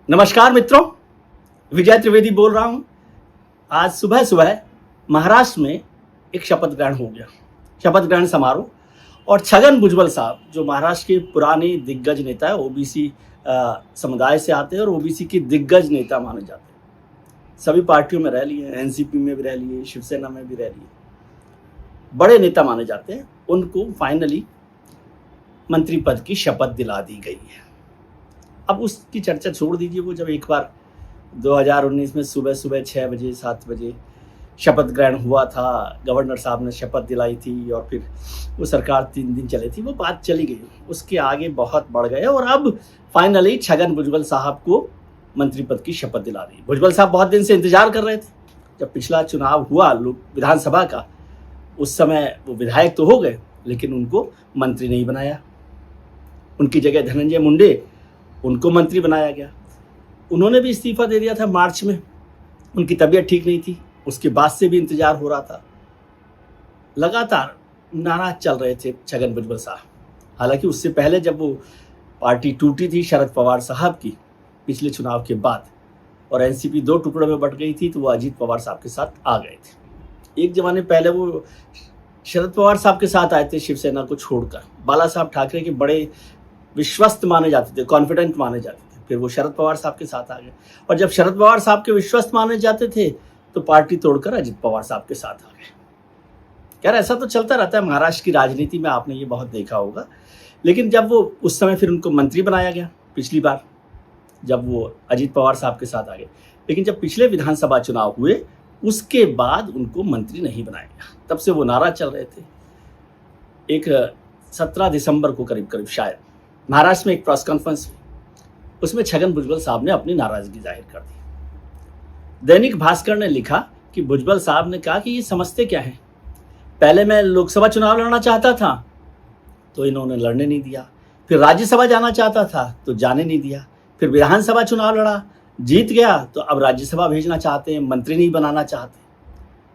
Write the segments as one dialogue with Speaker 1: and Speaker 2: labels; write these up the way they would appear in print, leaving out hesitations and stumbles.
Speaker 1: नमस्कार मित्रों, विजय त्रिवेदी बोल रहा हूं। आज सुबह सुबह महाराष्ट्र में एक शपथ ग्रहण हो गया, शपथ ग्रहण समारोह। और छगन भुजबल साहब जो महाराष्ट्र के पुराने दिग्गज नेता है, ओबीसी समुदाय से आते हैं और ओबीसी के दिग्गज नेता माने जाते हैं। सभी पार्टियों में रह लिए, एनसीपी में भी रह लिए, शिवसेना में भी रह लिए, बड़े नेता माने जाते हैं। उनको फाइनली मंत्री पद की शपथ दिला दी गई है। अब उसकी चर्चा छोड़ दीजिए। वो जब एक बार 2019 में सुबह सुबह 6 बजे 7 बजे शपथ ग्रहण हुआ था, गवर्नर साहब ने शपथ दिलाई थी और फिर वो सरकार 3 दिन चली थी, वो बात चली गई। उसके आगे बहुत बढ़ गए और अब फाइनली छगन भुजबल साहब को मंत्री पद की शपथ दिला दी। भुजबल साहब बहुत दिन से इंतजार कर रहे थे। जब पिछला चुनाव हुआ विधानसभा का, उस समय वो विधायक तो हो गए, लेकिन उनको मंत्री नहीं बनाया। उनकी जगह धनंजय मुंडे, उनको मंत्री बनाया गया। उन्होंने भी इस्तीफा दे दिया था मार्च में। उनकी तबीयत ठीक नहीं थी, उसके बाद से भी इंतजार हो रहा था। लगातार नाराज चल रहे थे छगन भुजबल साहब। हालांकि उससे पहले जब वो पार्टी टूटी थी शरद पवार साहब की पिछले चुनाव के बाद, और एनसीपी 2 टुकड़ों में बट गई थी, तो वो अजीत पवार साहब के साथ आ गए थे। एक जमाने पहले वो शरद पवार साहब के साथ आए थे शिवसेना को छोड़कर। बाला साहब ठाकरे के बड़े विश्वस्त माने जाते थे, कॉन्फिडेंट माने जाते थे। फिर वो शरद पवार साहब के साथ आ गए, और जब शरद पवार साहब के विश्वस्त माने जाते थे तो पार्टी तोड़कर अजित पवार साहब के साथ आ गए। यार, ऐसा तो चलता रहता है महाराष्ट्र की राजनीति में, आपने ये बहुत देखा होगा। लेकिन जब वो उस समय फिर उनको मंत्री बनाया गया पिछली बार, जब वो अजित पवार साहब के साथ आ गए। लेकिन जब पिछले विधानसभा चुनाव हुए, उसके बाद उनको मंत्री नहीं बनाया गया। तब से वो नाराज चल रहे थे। एक 17 दिसंबर को करीब शायद महाराष्ट्र में एक प्रेस कॉन्फ्रेंस हुई, उसमें छगन भुजबल साहब ने अपनी नाराजगी जाहिर कर दी। दैनिक भास्कर ने लिखा कि भुजबल साहब ने कहा कि ये समझते क्या है, पहले मैं लोकसभा चुनाव लड़ना चाहता था तो इन्होंने लड़ने नहीं दिया, फिर राज्यसभा जाना चाहता था तो जाने नहीं दिया, फिर विधानसभा चुनाव लड़ा, जीत गया, तो अब राज्यसभा भेजना चाहते हैं, मंत्री नहीं बनाना चाहते।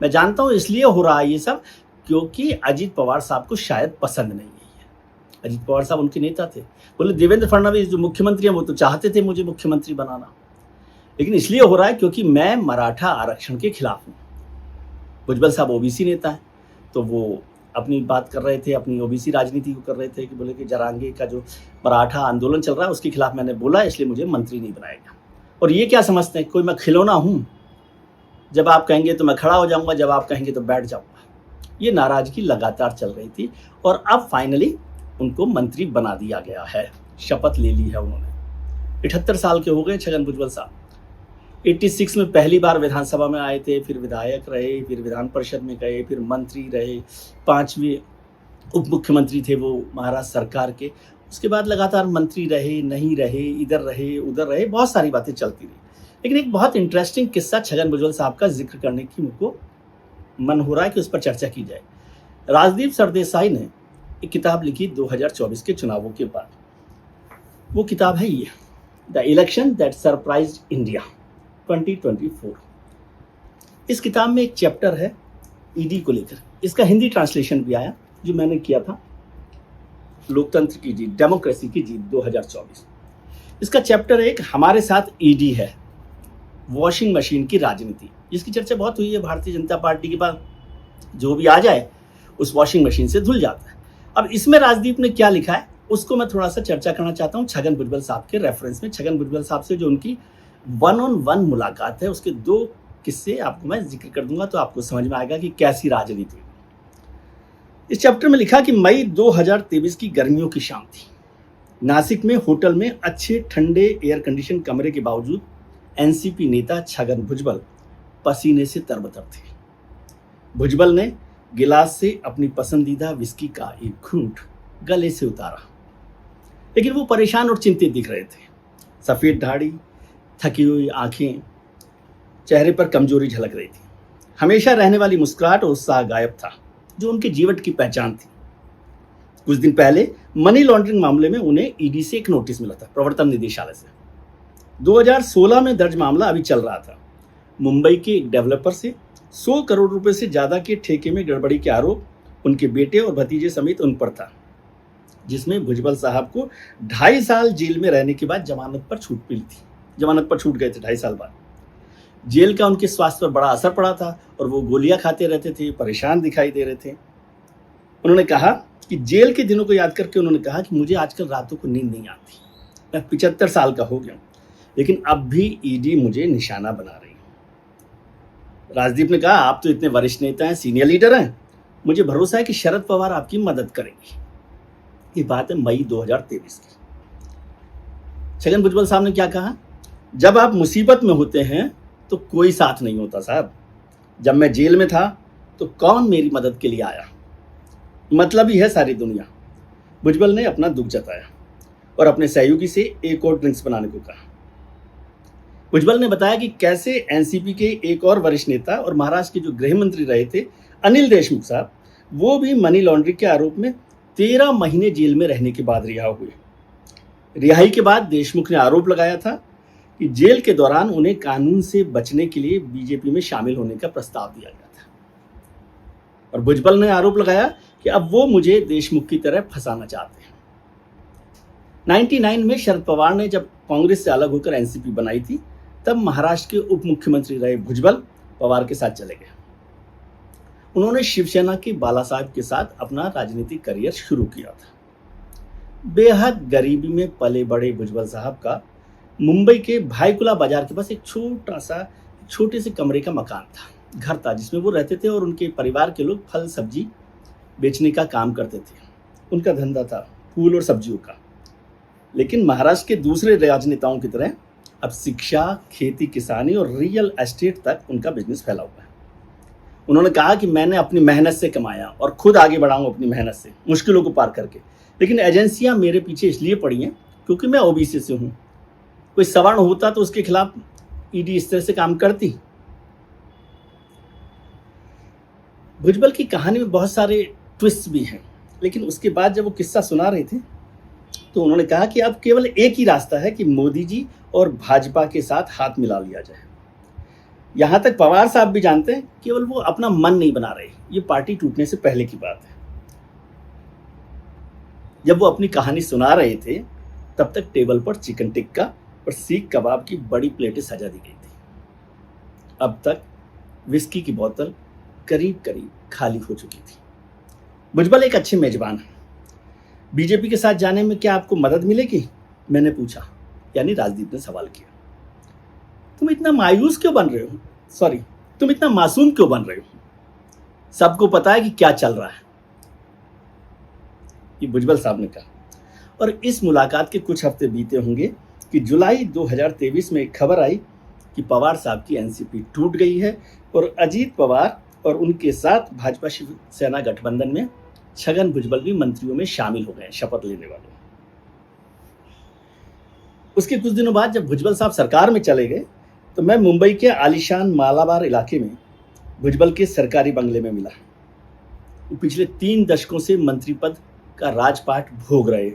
Speaker 1: मैं जानता हूं इसलिए हो रहा है ये सब क्योंकि अजित पवार साहब को शायद पसंद नहीं है। अजित पवार साहब उनके नेता थे। बोले देवेंद्र फडणवीस जो मुख्यमंत्री हैं वो तो चाहते थे मुझे मुख्यमंत्री बनाना, लेकिन इसलिए हो रहा है क्योंकि मैं मराठा आरक्षण के खिलाफ हूं। भुजबल साहब ओबीसी नेता है, तो वो अपनी बात कर रहे थे, अपनी ओबीसी राजनीति को कर रहे थे कि बोले कि जरांगे का जो मराठा आंदोलन चल रहा है उसके खिलाफ मैंने बोला, इसलिए मुझे मंत्री नहीं बनाया गया। और ये क्या समझते हैं, कोई मैं खिलौना हूं, जब आप कहेंगे तो मैं खड़ा हो जाऊंगा, जब आप कहेंगे तो बैठ जाऊंगा। ये नाराजगी लगातार चल रही थी और अब फाइनली उनको मंत्री बना दिया गया है। शपथ ले ली है उन्होंने। 78 साल के हो गए छगन भुजबल साहब। 86 में पहली बार विधानसभा में आए थे, फिर विधायक रहे, फिर विधान परिषद में गए, फिर मंत्री रहे, 5वें उप मुख्यमंत्री थे वो महाराष्ट्र सरकार के। उसके बाद लगातार मंत्री रहे, नहीं रहे, इधर रहे, उधर रहे, बहुत सारी बातें चलती रही। लेकिन एक बहुत इंटरेस्टिंग किस्सा छगन भुजबल साहब का जिक्र करने की मुझको मन हो रहा है कि उस पर चर्चा की जाए। राजदीप सरदेसाई ने एक किताब लिखी 2024 के चुनावों के बाद। वो किताब है ये, the election that surprised India 2024। इस किताब में एक चैप्टर है ईडी को लेकर। इसका हिंदी ट्रांसलेशन भी आया जो मैंने किया था, लोकतंत्र की जीत, डेमोक्रेसी की जीत 2024। इसका चैप्टर एक हमारे साथ ईडी है, वॉशिंग मशीन की राजनीति, जिसकी चर्चा बहुत हुई है। भारतीय जनता पार्टी के पास जो भी आ जाए उस वॉशिंग मशीन से धुल जाता है। अब इसमें राजदीप ने क्या लिखा है उसको मैं थोड़ा सा चर्चा करना चाहता हूं छगन भुजबल साहब के रेफरेंस में। छगन भुजबल साहब से जो उनकी 1-on-1 मुलाकात है, उसके 2 किस्से आपको मैं जिक्र कर दूंगा, तो आपको समझ में आएगा कि कैसी राजनीति हुई। इस चैप्टर में लिखा कि मई 2023 की गर्मियों की शाम थी। नासिक में होटल में अच्छे ठंडे एयर कंडीशन कमरे के बावजूद एनसीपी नेता छगन भुजबल पसीने से तरबतर थे। भुजबल ने गिलास से अपनी पसंदीदा विस्की का एक घूंट गले से उतारा, लेकिन वो परेशान और चिंतित दिख रहे थे। सफेद दाढ़ी, थकी हुई आंखें, चेहरे पर कमजोरी झलक रही थी। हमेशा रहने वाली मुस्कुराहट और उत्साह गायब था, जो उनके जीवन की पहचान थी। कुछ दिन पहले मनी लॉन्ड्रिंग मामले में उन्हें ईडी से एक नोटिस मिला था, प्रवर्तन निदेशालय से। 2016 में दर्ज मामला अभी चल रहा था। मुंबई के एक डेवलपर से 100 करोड़ रुपए से ज्यादा के ठेके में गड़बड़ी के आरोप उनके बेटे और भतीजे समेत उन पर था, जिसमें भुजबल साहब को 2.5 साल जेल में रहने के बाद जमानत पर छूट मिली थी। जमानत पर छूट गए थे 2.5 साल बाद। जेल का उनके स्वास्थ्य पर बड़ा असर पड़ा था और वो गोलियां खाते रहते थे, परेशान दिखाई दे रहे थे। उन्होंने कहा कि जेल के दिनों को याद करके उन्होंने कहा कि मुझे आजकल रातों को नींद नहीं आती। मैं 75 साल का हो गया हूं, लेकिन अब भी ईडी मुझे निशाना बना रही है। राजदीप ने कहा, आप तो इतने वरिष्ठ नेता हैं, सीनियर लीडर हैं, मुझे भरोसा है कि शरद पवार आपकी मदद करेंगे। ये बात है मई 2023 की। छगन भुजबल साहब ने क्या कहा, जब आप मुसीबत में होते हैं तो कोई साथ नहीं होता साहब। जब मैं जेल में था तो कौन मेरी मदद के लिए आया? मतलब ही है सारी दुनिया। भुजबल ने अपना दुख जताया और अपने सहयोगी से एक और ड्रिंक्स बनाने को कहा। भुजबल ने बताया कि कैसे एनसीपी के एक और वरिष्ठ नेता और महाराष्ट्र के जो गृह मंत्री रहे थे अनिल देशमुख साहब, वो भी मनी लॉन्ड्रिंग के आरोप में 13 महीने जेल में रहने के बाद रिहा हुए। रिहाई के बाद देशमुख ने आरोप लगाया था कि जेल के दौरान उन्हें कानून से बचने के लिए बीजेपी में शामिल होने का प्रस्ताव दिया गया था। और भुजबल ने आरोप लगाया कि अब वो मुझे देशमुख की तरह फंसाना चाहते हैं। 99 में शरद पवार ने जब कांग्रेस से अलग होकर एनसीपी बनाई थी, तब महाराष्ट्र के उप मुख्यमंत्री रहे भुजबल पवार के साथ चले गए। उन्होंने शिवसेना के बाला साहब के साथ अपना राजनीतिक करियर शुरू किया था। बेहद गरीबी में पले बड़े भुजबल साहब का मुंबई के भाईकुला बाजार के पास एक छोटे से कमरे का मकान था, घर था, जिसमें वो रहते थे और उनके परिवार के लोग फल सब्जी बेचने का काम करते थे। उनका धंधा था फूल और सब्जियों का। लेकिन महाराष्ट्र के दूसरे राजनेताओं की तरह अब शिक्षा, खेती, किसानी और रियल एस्टेट तक उनका बिजनेस फैला हुआ है। उन्होंने कहा कि मैंने अपनी मेहनत से कमाया और खुद आगे बढ़ाऊंगा अपनी मेहनत से, मुश्किलों को पार करके। लेकिन एजेंसियां मेरे पीछे इसलिए पड़ी हैं क्योंकि मैं ओबीसी से हूं। कोई सवर्ण होता तो उसके खिलाफ ईडी इस तरह से काम करती। भुजबल की कहानी में बहुत सारे ट्विस्ट भी हैं, लेकिन उसके बाद जब वो किस्सा सुना रहे थे तो उन्होंने कहा कि अब केवल एक ही रास्ता है कि मोदी जी और भाजपा के साथ हाथ मिला लिया जाए। यहां तक पवार साहब भी जानते हैं केवल वो अपना मन नहीं बना रहे, ये पार्टी टूटने से पहले की बात है। जब वो अपनी कहानी सुना रहे थे तब तक टेबल पर चिकन टिक्का और सीख कबाब की बड़ी प्लेटें सजा दी गई थी। अब तक विस्की की बोतल करीब करीब खाली हो चुकी थी। भुजबल एक अच्छे मेजबान हैं। बीजेपी के साथ जाने में क्या आपको मदद मिलेगी? मैंने पूछा, यानी राजदीप ने सवाल किया। तुम इतना मायूस क्यों बन रहे हो? सॉरी, तुम इतना मासूम क्यों बन रहे हो? सबको पता है कि क्या चल रहा है, ये भुजबल साहब ने कहा। और इस मुलाकात के कुछ हफ्ते बीते होंगे कि जुलाई 2023 में एक खबर आई कि पवार साहब की एनसीपी टूट गई है और अजीत पवार और उनके साथ भाजपा शिवसेना गठबंधन में छगन भुजबल भी मंत्रियों में शामिल हो गए, शपथ लेने वाले। उसके कुछ दिनों बाद जब भुजबल साहब सरकार में चले गए तो मैं मुंबई के आलीशान मालाबार इलाके में भुजबल के सरकारी बंगले में मिला। वो पिछले 3 दशकों से मंत्री पद का राजपाट भोग रहे,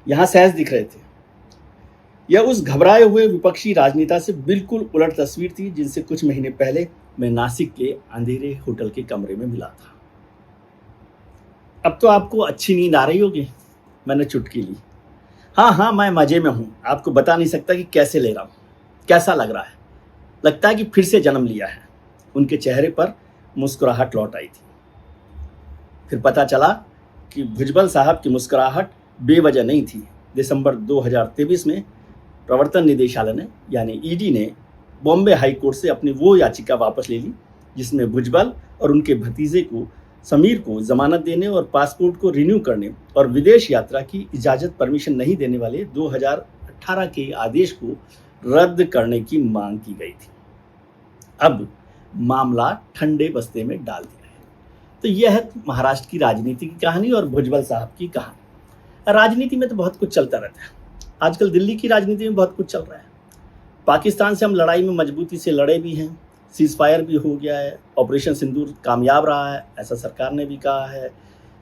Speaker 1: यहां सहज दिख रहे थे। यह उस घबराए हुए विपक्षी राजनेता से बिल्कुल उलट तस्वीर थी जिनसे कुछ महीने पहले मैं नासिक के अंधेरे होटल के कमरे में मिला था। अब तो आपको अच्छी नींद आ रही होगी, मैंने चुटकी ली। हाँ, मैं मजे में हूं, आपको बता नहीं सकता कि कैसे ले रहा हूं, कैसा लग रहा है। लगता है कि फिर से जन्म लिया है। उनके चेहरे पर मुस्कुराहट लौट आई थी। फिर पता चला कि भुजबल साहब की मुस्कुराहट बेवजह नहीं थी। दिसंबर 2023 में प्रवर्तन निदेशालय ने यानी ईडी ने बॉम्बे हाई कोर्ट से अपनी वो याचिका वापस ले ली जिसमें भुजबल और उनके भतीजे को समीर को जमानत देने और पासपोर्ट को रिन्यू करने और विदेश यात्रा की इजाजत परमिशन नहीं देने वाले 2018 के आदेश को रद्द करने की मांग की गई थी। अब मामला ठंडे बस्ते में डाल दिया है। तो यह है महाराष्ट्र की राजनीति की कहानी और भुजबल साहब की कहानी। राजनीति में तो बहुत कुछ चलता रहता है। आजकल दिल्ली की राजनीति में बहुत कुछ चल रहा है। पाकिस्तान से हम लड़ाई में मजबूती से लड़े भी हैं, सीज फायर भी हो गया है, ऑपरेशन सिंदूर कामयाब रहा है, ऐसा सरकार ने भी कहा है।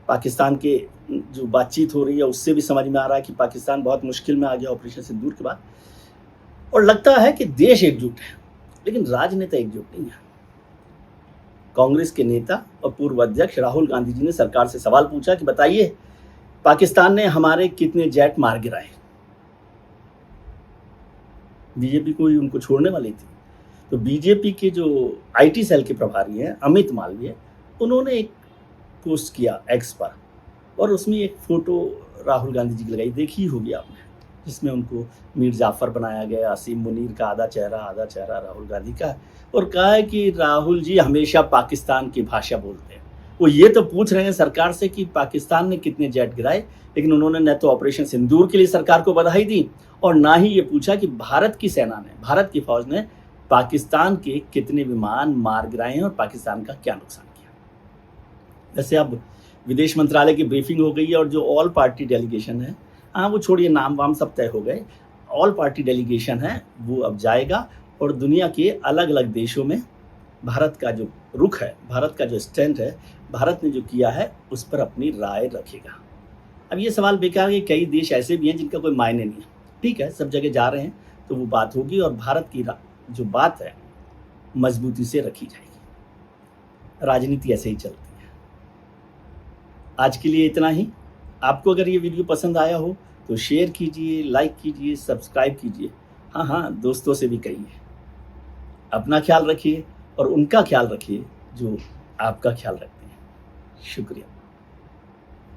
Speaker 1: पाकिस्तान के जो बातचीत हो रही है उससे भी समझ में आ रहा है कि पाकिस्तान बहुत मुश्किल में आ गया ऑपरेशन सिंदूर के बाद। और लगता है कि देश एकजुट है, लेकिन राजनेता एकजुट नहीं है। कांग्रेस के नेता और पूर्व अध्यक्ष राहुल गांधी जी ने सरकार से सवाल पूछा कि बताइए पाकिस्तान ने हमारे कितने जेट मार गिराए। बीजेपी कोई उनको छोड़ने वाली थी। तो बीजेपी के जो आईटी सेल के प्रभारी हैं अमित मालवीय, उन्होंने एक पोस्ट किया एक्स पर और उसमें एक फ़ोटो राहुल गांधी जी की लगाई, देखी होगी आपने, जिसमें उनको मीर जाफ़र बनाया गया, असीम मुनीर का आधा चेहरा राहुल गांधी का, और कहा है कि राहुल जी हमेशा पाकिस्तान की भाषा बोलते हैं। वो ये तो पूछ रहे हैं सरकार से कि पाकिस्तान ने कितने जेट गिराए, लेकिन उन्होंने न तो ऑपरेशन सिंदूर के लिए सरकार को बधाई दी और ना ही ये पूछा कि भारत की सेना ने, भारत की फौज ने पाकिस्तान के कितने विमान मार गिराए हैं और पाकिस्तान का क्या नुकसान किया। वैसे अब विदेश मंत्रालय की ब्रीफिंग हो गई है और जो ऑल पार्टी डेलीगेशन है, हाँ वो छोड़िए, नाम वाम सब तय हो गए, ऑल पार्टी डेलीगेशन है वो अब जाएगा और दुनिया के अलग अलग देशों में भारत का जो रुख है, भारत का जो स्टैंड है, भारत ने जो किया है उस पर अपनी राय रखेगा। अब ये सवाल बेकार है कि कई देश ऐसे भी हैं जिनका कोई मायने नहीं है, ठीक है, सब जगह जा रहे हैं तो वो बात होगी और भारत की जो बात है मजबूती से रखी जाएगी। राजनीति ऐसे ही चलती है। आज के लिए इतना ही। आपको अगर ये वीडियो पसंद आया हो तो शेयर कीजिए, लाइक कीजिए, सब्सक्राइब कीजिए। हाँ, दोस्तों से भी कहिए। अपना ख्याल रखिए और उनका ख्याल रखिए जो आपका ख्याल रखते हैं। शुक्रिया।